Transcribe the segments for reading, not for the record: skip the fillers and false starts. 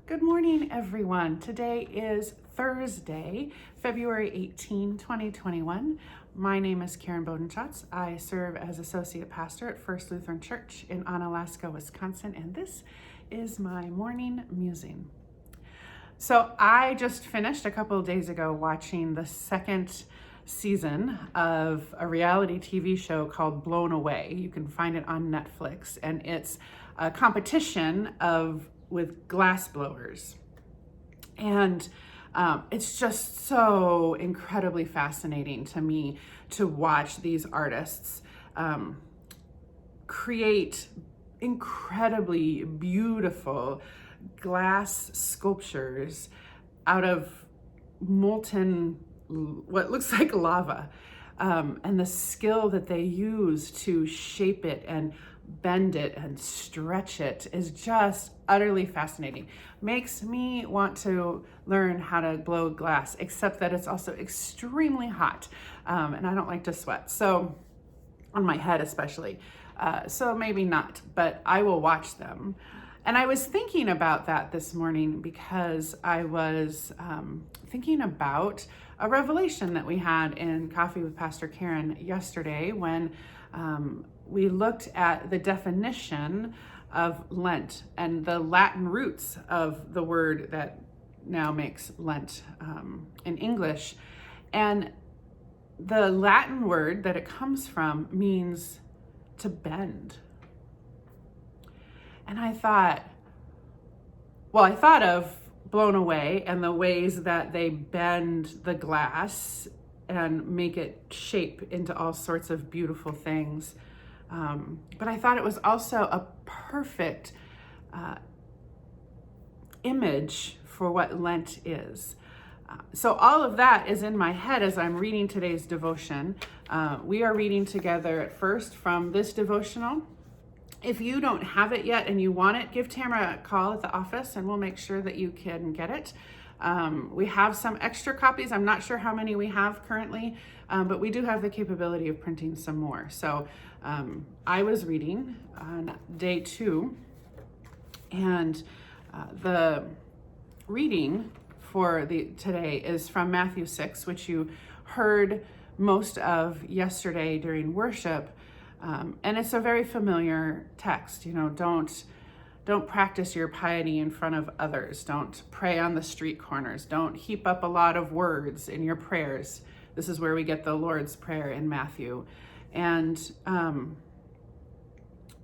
Good morning, everyone. Today is Thursday, February 18, 2021. My name is Karen Bodenschatz. I serve as Associate Pastor at First Lutheran Church in Onalaska, Wisconsin, and this is my morning musing. So I just finished a couple of days ago watching the second season of a reality TV show called Blown Away. You can find it on Netflix, and it's a competition with glass blowers. And it's just so incredibly fascinating to me to watch these artists create incredibly beautiful glass sculptures out of molten, what looks like lava. And the skill that they use to shape it and bend it and stretch it is just utterly fascinating. Makes me want to learn how to blow glass, except that it's also extremely hot. And I don't like to sweat, so on my head especially. So maybe not, but I will watch them. And I was thinking about that this morning because I was thinking about a revelation that we had in Coffee with Pastor Karen yesterday when we looked at the definition of Lent and the Latin roots of the word that now makes Lent in English. And the Latin word that it comes from means to bend. And I thought of Blown Away and the ways that they bend the glass and make it shape into all sorts of beautiful things. But I thought it was also a perfect image for what Lent is. So all of that is in my head as I'm reading today's devotion. We are reading together at first from this devotional. If you don't have it yet and you want it, give Tamara a call at the office and we'll make sure that you can get it. We have some extra copies. I'm not sure how many we have currently, but we do have the capability of printing some more. So I was reading on day 2, and the reading for today is from Matthew 6, which you heard most of yesterday during worship. And it's a very familiar text. Don't practice your piety in front of others. Don't pray on the street corners. Don't heap up a lot of words in your prayers. This is where we get the Lord's Prayer in Matthew. And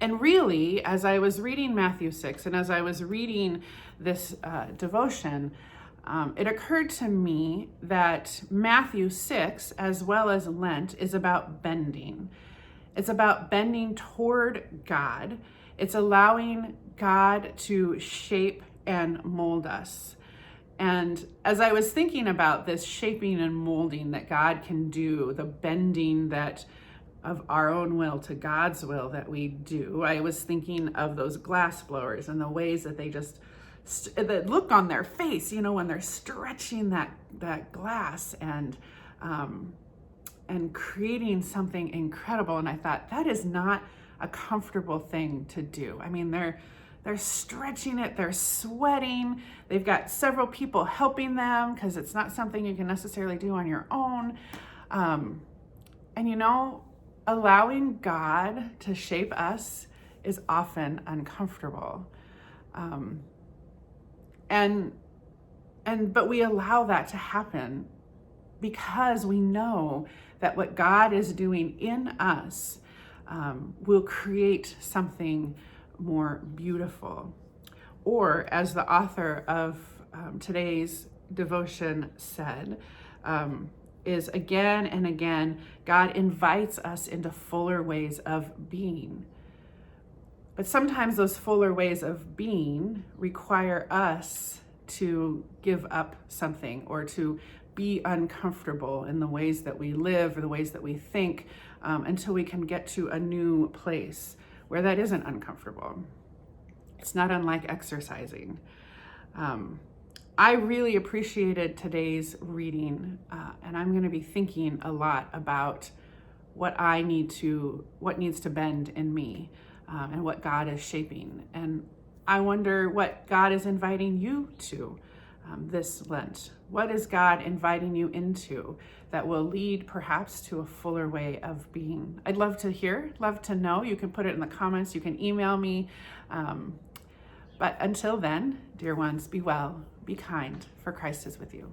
really, as I was reading Matthew 6 and as I was reading this devotion, it occurred to me that Matthew 6, as well as Lent, is about bending. It's about bending toward God. It's allowing God to shape and mold us. And as I was thinking about this shaping and molding that God can do, the bending that of our own will to God's will that we do, I was thinking of those glass blowers and the ways that they just, the look on their face, when they're stretching that glass and creating something incredible. And I thought, that is not a comfortable thing to do. I mean, they're stretching it, they're sweating, they've got several people helping them because it's not something you can necessarily do on your own. And allowing God to shape us is often uncomfortable. But we allow that to happen because we know that what God is doing in us will create something more beautiful. Or, as the author of today's devotion said, is again and again, God invites us into fuller ways of being. But sometimes those fuller ways of being require us to give up something or to be uncomfortable in the ways that we live or the ways that we think until we can get to a new place where that isn't uncomfortable. It's not unlike exercising. I really appreciated today's reading, and I'm going to be thinking a lot about what needs to bend in me, and what God is shaping. And I wonder what God is inviting you to this Lent. What is God inviting you into that will lead perhaps to a fuller way of being? I'd love to hear, love to know. You can put it in the comments, you can email me. But until then, dear ones, be well, be kind, for Christ is with you.